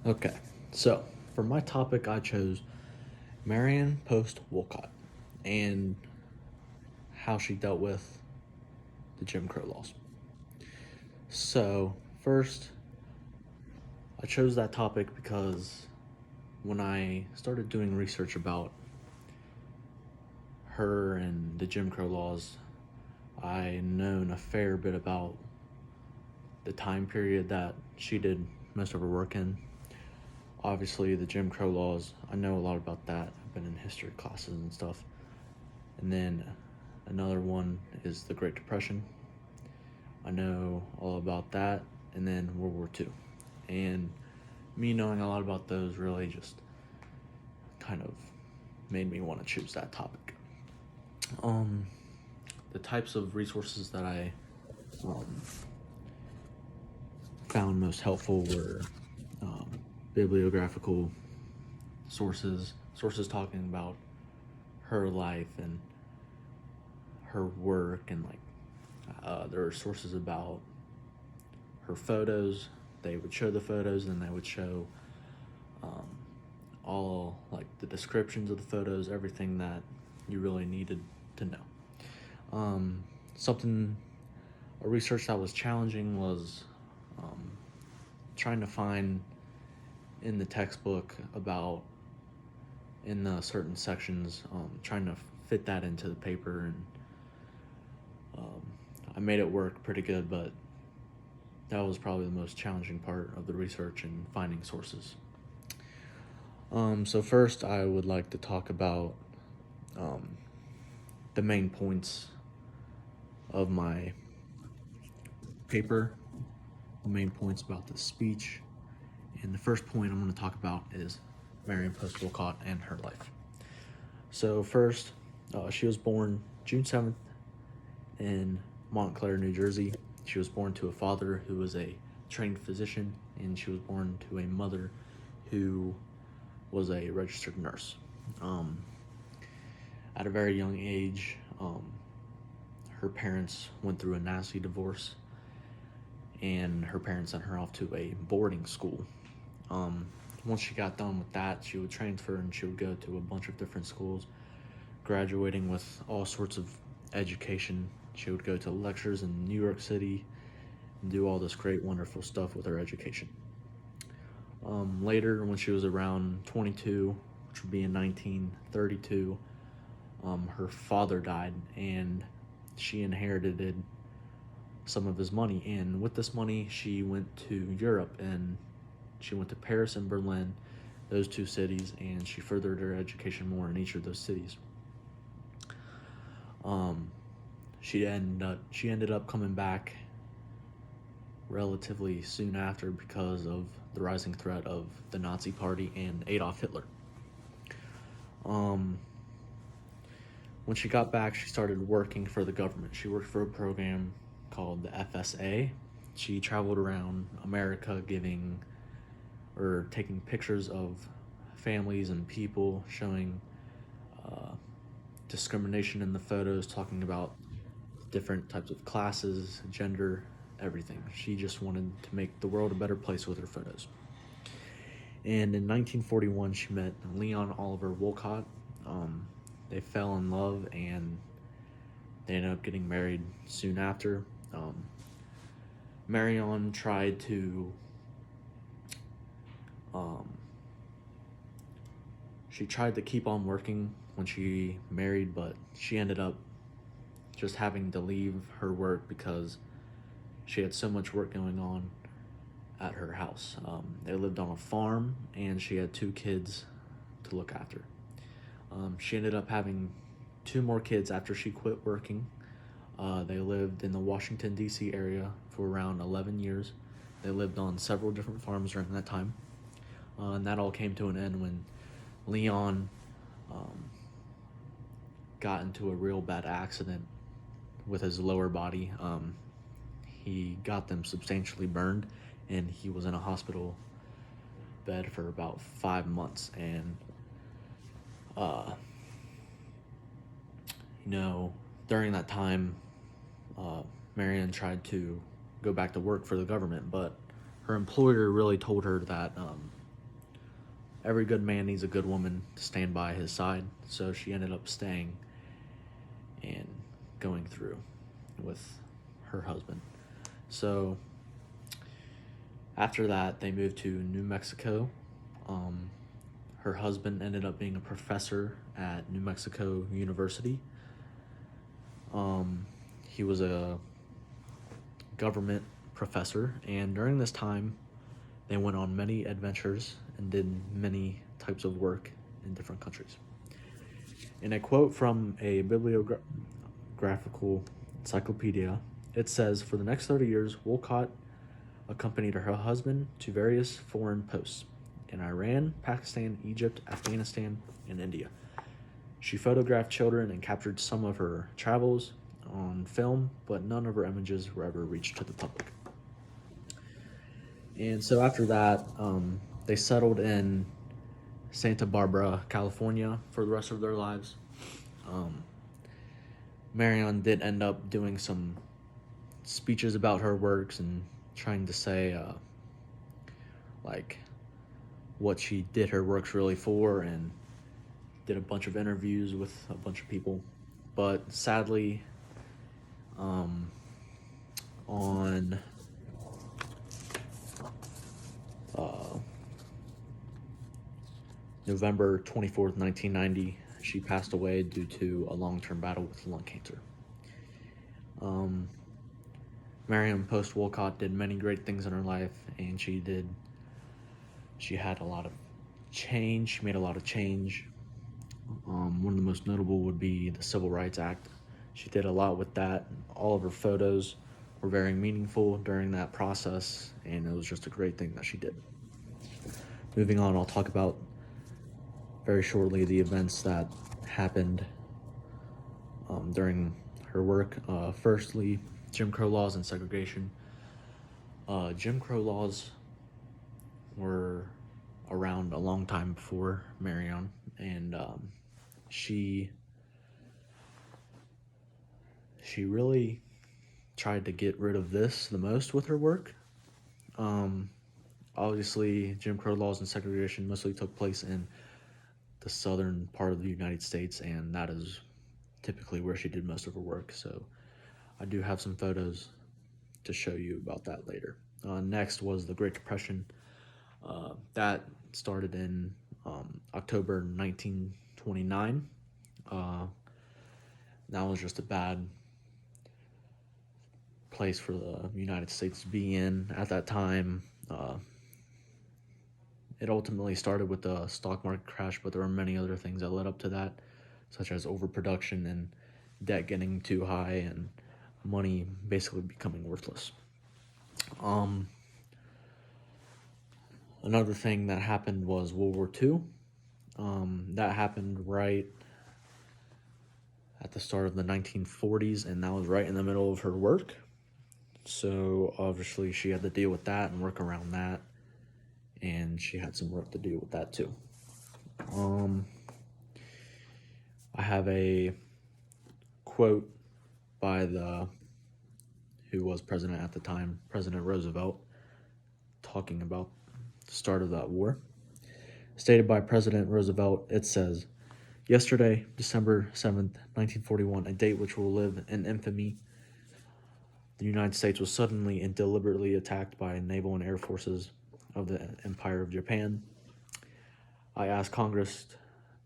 Okay, so for my topic, I chose Marion post Wolcott and how she dealt with the Jim Crow laws. So, first, I chose that topic because when I started doing research about her and the Jim Crow laws, I known a fair bit about the time period that she did most of her work in. Obviously, the Jim Crow laws, I know a lot about that. I've been in history classes and stuff. And then another one is the Great Depression. I know all about that. And then World War II. And me knowing a lot about those really just kind of made me want to choose that topic. Um, the types of resources that I um, found most helpful were um, bibliographical sources talking about her life and her work, and there are sources about her photos. They would show the photos, and they would show um, all like the descriptions of the photos, everything that you really needed to know. Something a research that was challenging was um, trying to find in the textbook about in the certain sections, trying to fit that into the paper, and um, I made it work pretty good, but that was probably the most challenging part of the research and finding sources. So first, I would like to talk about um, the main points of my paper, the main points about the speech. And the first point I'm going to talk about is Marion Post Wolcott and her life. So first, she was born June 7th in Montclair, New Jersey. She was born to a father who was a trained physician, and she was born to a mother who was a registered nurse. Um, at a very young age, her parents went through a nasty divorce, and her parents sent her off to a boarding school. Once she got done with that, she would transfer and she would go to a bunch of different schools, graduating with all sorts of education. She would go to lectures in New York City and do all this great, wonderful stuff with her education. Later, when she was around 22, which would be in 1932, her father died, and she inherited some of his money. And with this money, she went to Europe, and she went to Paris and Berlin, those two cities, and she furthered her education more in each of those cities. She ended up coming back relatively soon after because of the rising threat of the Nazi Party and Adolf Hitler. When she got back, she started working for the government. She worked for a program called the FSA. She traveled around America giving or taking pictures of families and people, showing discrimination in the photos, talking about different types of classes, gender, everything. She just wanted to make the world a better place with her photos. And in 1941, she met Leon Oliver Wolcott. They fell in love, and they ended up getting married soon after. Marion tried to she tried to keep on working when she married, but she ended up just having to leave her work because she had so much work going on at her house. They lived on a farm, and she had two kids to look after. She ended up having two more kids after she quit working. They lived in the Washington, D.C. area for around 11 years. They lived on several different farms during that time. And that all came to an end when Leon got into a real bad accident with his lower body. He got them substantially burned, and he was in a hospital bed for about 5 months. And during that time, Marion tried to go back to work for the government, but her employer really told her that every good man needs a good woman to stand by his side. So she ended up staying and going through with her husband. So after that, they moved to New Mexico. Um, Her husband ended up being a professor at New Mexico University. He was a government professor, and during this time, they went on many adventures and did many types of work in different countries. In a quote from a bibliographical encyclopedia, it says, "For the next 30 years, Wolcott accompanied her husband to various foreign posts in Iran, Pakistan, Egypt, Afghanistan, and India. She photographed children and captured some of her travels on film, but none of her images were ever reached to the public." And so after that, they settled in Santa Barbara, California for the rest of their lives. Marion did end up doing some speeches about her works and trying to say, like, what she did her works really for, and did a bunch of interviews with a bunch of people. But sadly, on November 24th, 1990, she passed away due to a long-term battle with lung cancer. Marion post Wolcott did many great things in her life, and she had a lot of change. She made a lot of change. One of the most notable would be the Civil Rights Act. She did a lot with that. All of her photos were very meaningful during that process, and it was just a great thing that she did. Moving on, I'll talk about very shortly the events that happened during her work. Firstly, Jim Crow laws and segregation. Jim Crow laws were around a long time before Marion, and she really tried to get rid of this the most with her work. Obviously, Jim Crow laws and segregation mostly took place in the southern part of the United States, and that is typically where she did most of her work. So I do have some photos to show you about that later. Next was the Great Depression. That started in October 1929. That was just a bad place for the United States to be in at that time. It ultimately started with the stock market crash, but there were many other things that led up to that, such as overproduction and debt getting too high and money basically becoming worthless. Another thing that happened was World War II. That happened right at the start of the 1940s, and that was right in the middle of her work. So obviously she had to deal with that and work around that, and she had some work to do with that too. I have a quote by who was president at the time, President Roosevelt, talking about the start of that war. Stated by President Roosevelt, it says, "Yesterday, December 7th, 1941, a date which will live in infamy, the United States was suddenly and deliberately attacked by naval and air forces of the Empire of Japan. I ask Congress to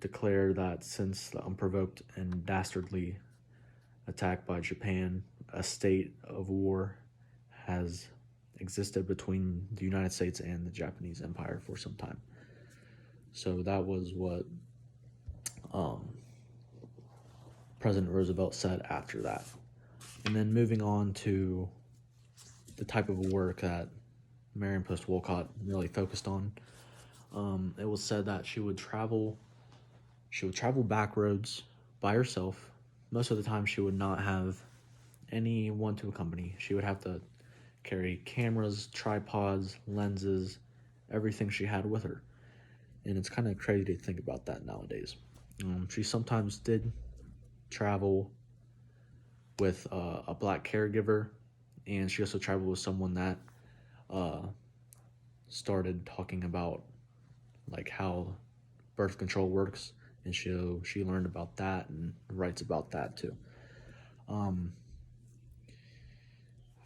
declare that since the unprovoked and dastardly attack by Japan, a state of war has existed between the United States and the Japanese Empire for some time." So that was what President Roosevelt said after that. And then moving on to the type of work that Marion Post Wolcott really focused on. It was said that she would travel back roads by herself. Most of the time she would not have anyone to accompany. She would have to carry cameras, tripods, lenses, everything she had with her. And it's kind of crazy to think about that nowadays. She sometimes did travel with a black caregiver, and she also traveled with someone that started talking about like how birth control works, and she learned about that and writes about that too. Um,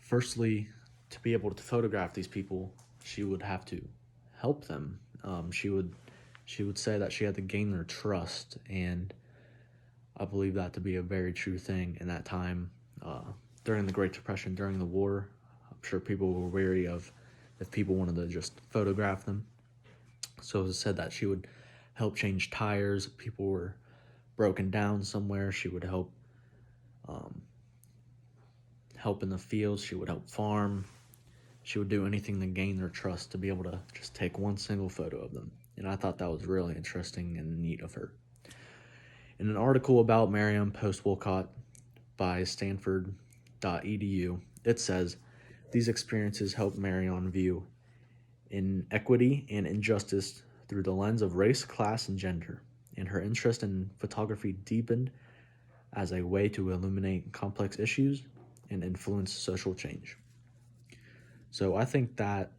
Firstly, to be able to photograph these people, she would have to help them. She would say that she had to gain their trust, and I believe that to be a very true thing in that time. Uh, During the Great Depression, during the war, I'm sure people were wary of if people wanted to just photograph them. So it was said that she would help change tires. If people were broken down somewhere, she would um, help in the fields. She would help farm. She would do anything to gain their trust to be able to just take one single photo of them. And I thought that was really interesting and neat of her. In an article about Marion post Wolcott by Stanford.edu, it says these experiences helped Marion view inequity and injustice through the lens of race, class, and gender, and her interest in photography deepened as a way to illuminate complex issues and influence social change. So I think that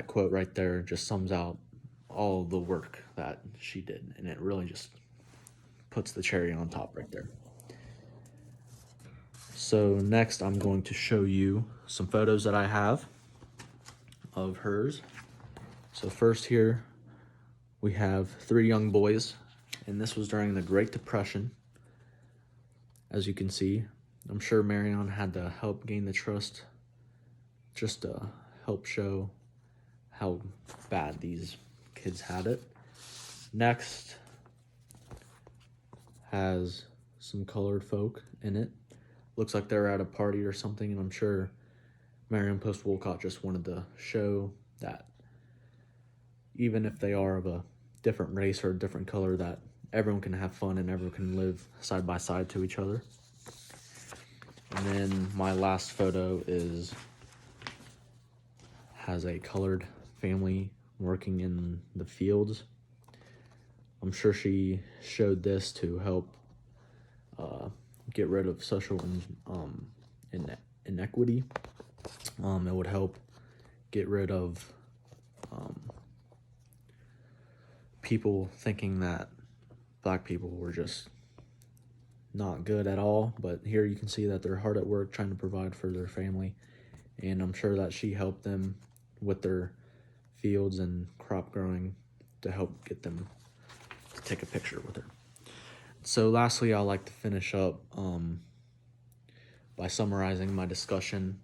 quote right there just sums out all the work that she did, and it really just puts the cherry on top right there. So next I'm going to show you some photos that I have of hers. So first here we have 3 young boys, and this was during the Great Depression. As you can see, I'm sure Marion had to help gain the trust just to help show how bad these kids had it. Next has some colored folk in it. Looks like they're at a party or something, and I'm sure Marion post Wolcott just wanted to show that even if they are of a different race or a different color, that everyone can have fun and everyone can live side by side to each other. And then my last photo has a colored family working in the fields. I'm sure she showed this to help get rid of social inequity. It would help get rid of people thinking that black people were just not good at all, but here you can see that they're hard at work trying to provide for their family, and I'm sure that she helped them with their fields and crop growing to help get them to take a picture with her. So lastly, I'd like to finish up by summarizing my discussion,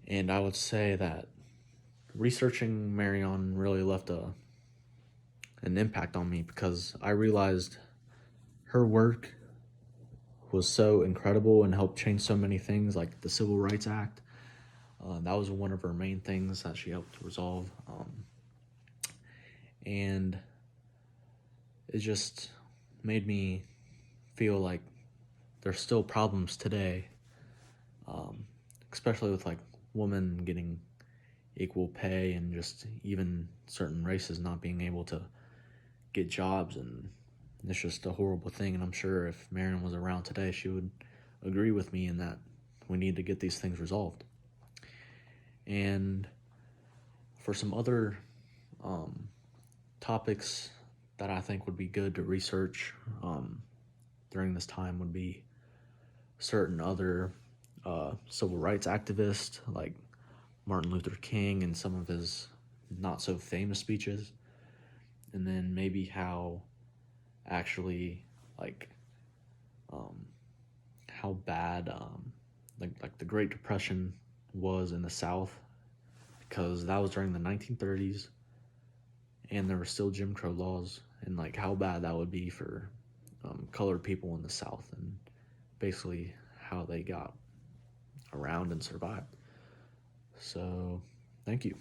and I would say that researching Marion really left an impact on me, because I realized her work was so incredible and helped change so many things, like the Civil Rights Act. That was one of her main things that she helped resolve. And it just made me feel like there's still problems today, especially with like women getting equal pay and just even certain races not being able to get jobs, and it's just a horrible thing. And I'm sure if Marion was around today, she would agree with me in that we need to get these things resolved. And for some other topics that I think would be good to research during this time would be certain other civil rights activists like Martin Luther King and some of his not so famous speeches, and then maybe how actually like how bad like the Great Depression was in the South, because that was during the 1930s and there were still Jim Crow laws, and like how bad that would be for colored people in the South, and basically how they got around and survived. So thank you.